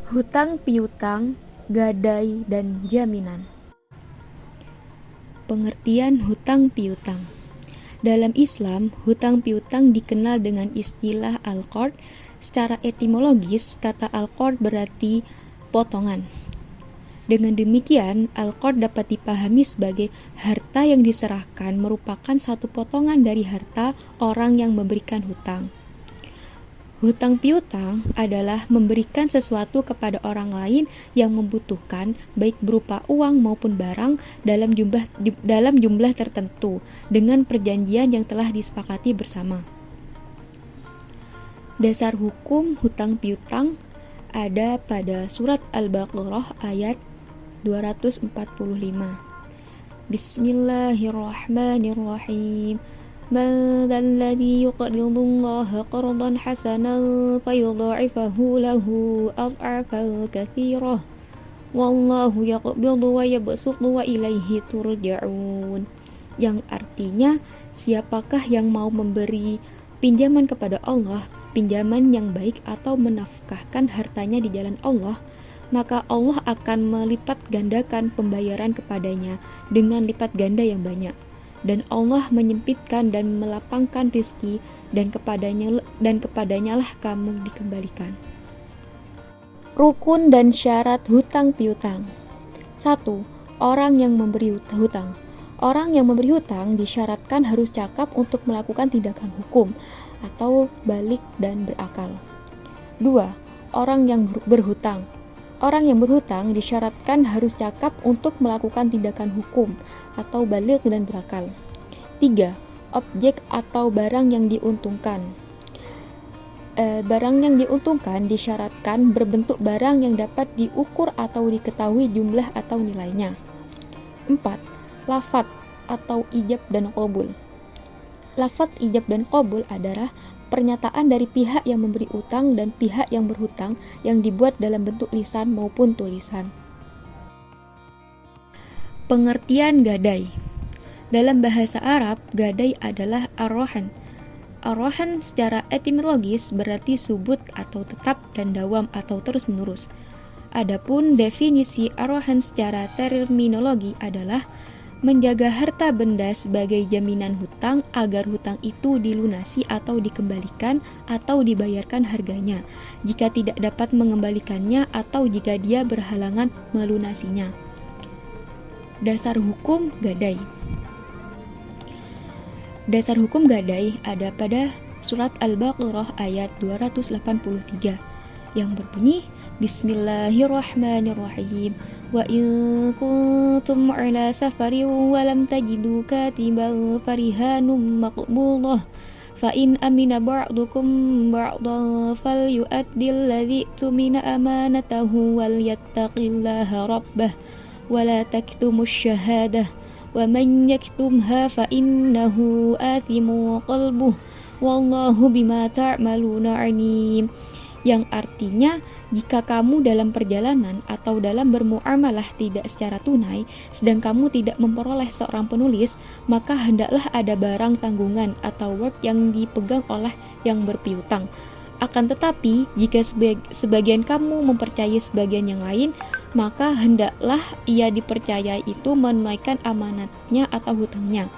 Hutang piutang, gadai, dan jaminan. Pengertian hutang piutang. Dalam Islam, hutang piutang dikenal dengan istilah al-qard. Secara etimologis, kata al-qard berarti potongan. Dengan demikian, al-qard dapat dipahami sebagai harta yang diserahkan merupakan satu potongan dari harta orang yang memberikan hutang. Hutang piutang adalah memberikan sesuatu kepada orang lain yang membutuhkan, baik berupa uang maupun barang dalam jumlah tertentu dengan perjanjian yang telah disepakati bersama. Dasar hukum hutang piutang ada pada surat Al-Baqarah ayat 245. Bismillahirrahmanirrahim. Man dzalladzi yuqridu Allaha qardan hasanan fayudha'ifahu lahu ad'afan katsirah wallahu yaqbidu wa yabsutu wa ilaihi turja'un. Yang artinya, siapakah yang mau memberi pinjaman kepada Allah, pinjaman yang baik atau menafkahkan hartanya di jalan Allah, maka Allah akan melipat gandakan pembayaran kepadanya dengan lipat ganda yang banyak. Dan Allah menyempitkan dan melapangkan rizki, dan kepadanya lah kamu dikembalikan. Rukun dan syarat hutang piutang. 1. Orang yang memberi hutang. Orang yang memberi hutang disyaratkan harus cakap untuk melakukan tindakan hukum atau balik dan berakal. 2. Orang yang berhutang. Orang yang berhutang disyaratkan harus cakap untuk melakukan tindakan hukum atau balik dan berakal. 3. Objek atau barang yang diuntungkan. Barang yang diuntungkan disyaratkan berbentuk barang yang dapat diukur atau diketahui jumlah atau nilainya. 4. Lafadz atau ijab dan qabul. Lafadz ijab dan qabul adalah pernyataan dari pihak yang memberi utang dan pihak yang berhutang yang dibuat dalam bentuk lisan maupun tulisan. Pengertian gadai. Dalam bahasa Arab, gadai adalah ar-rahan. Ar-rahan secara etimologis berarti subut atau tetap dan dawam atau terus-menerus. Adapun definisi ar-rahan secara terminologi adalah menjaga harta benda sebagai jaminan hutang agar hutang itu dilunasi atau dikembalikan atau dibayarkan harganya jika tidak dapat mengembalikannya atau jika dia berhalangan melunasinya. Dasar hukum gadai. Dasar hukum gadai ada pada surat Al-Baqarah ayat 283 yang berbunyi Bismillahirrahmanirrahim. Wa in kuntum ala safarin wa lam tajidu katiban farihanum maqbulah fa in amina ba'dukum ba'dan falyu'addil ladzi tumina amanatahu wal yattaqillaha rabbah wa la taktumus syahadah wa man yaktumha fa innahu athimu qalbuh wallahu bima ta'maluna alim. Yang artinya, jika kamu dalam perjalanan atau dalam bermuamalah tidak secara tunai, sedang kamu tidak memperoleh seorang penulis, maka hendaklah ada barang tanggungan atau work yang dipegang oleh yang berpiutang. Akan tetapi, jika sebagian kamu mempercayai sebagian yang lain, maka hendaklah ia dipercayai itu menunaikan amanatnya atau hutangnya.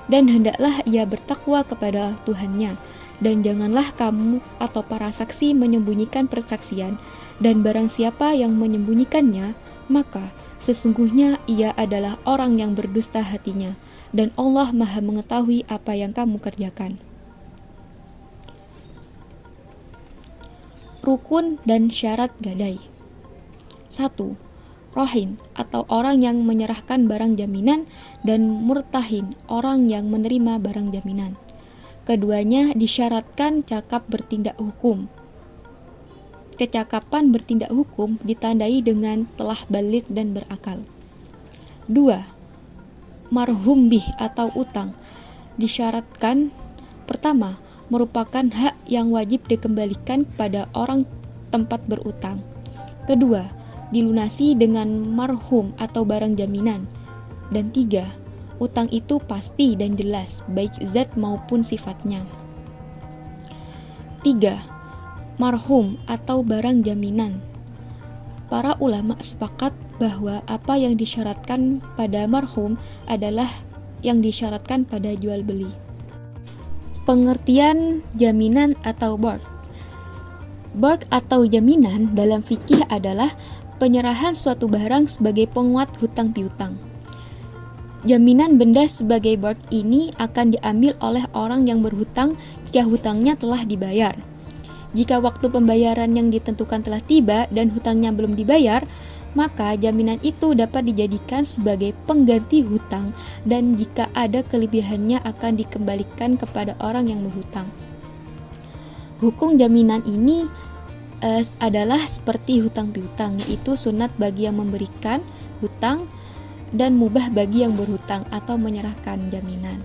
Dan hendaklah ia bertakwa kepada Tuhannya. Dan janganlah kamu atau para saksi menyembunyikan persaksian, dan barang siapa yang menyembunyikannya, maka sesungguhnya ia adalah orang yang berdusta hatinya, dan Allah Maha mengetahui apa yang kamu kerjakan. Rukun dan syarat gadai. 1. Rohin atau orang yang menyerahkan barang jaminan, dan murtahin orang yang menerima barang jaminan. Keduanya disyaratkan cakap bertindak hukum. Kecakapan bertindak hukum ditandai dengan telah balik dan berakal. 2. Marhum bih atau utang disyaratkan pertama, merupakan hak yang wajib dikembalikan kepada orang tempat berutang. Kedua, dilunasi dengan marhum atau barang jaminan. Dan 3, utang itu pasti dan jelas, baik zat maupun sifatnya. 3. Marhum atau barang jaminan Para ulama sepakat bahwa apa yang disyaratkan pada marhum adalah yang disyaratkan pada jual beli. Pengertian jaminan atau barg. Barg atau jaminan dalam fikih adalah penyerahan suatu barang sebagai penguat hutang piutang. Jaminan benda sebagai barg ini akan diambil oleh orang yang berhutang jika hutangnya telah dibayar. Jika waktu pembayaran yang ditentukan telah tiba dan hutangnya belum dibayar, maka jaminan itu dapat dijadikan sebagai pengganti hutang dan jika ada kelebihannya akan dikembalikan kepada orang yang berhutang. Hukum jaminan ini adalah seperti hutang piutang, yaitu sunat bagi yang memberikan hutang dan mubah bagi yang berhutang atau menyerahkan jaminan.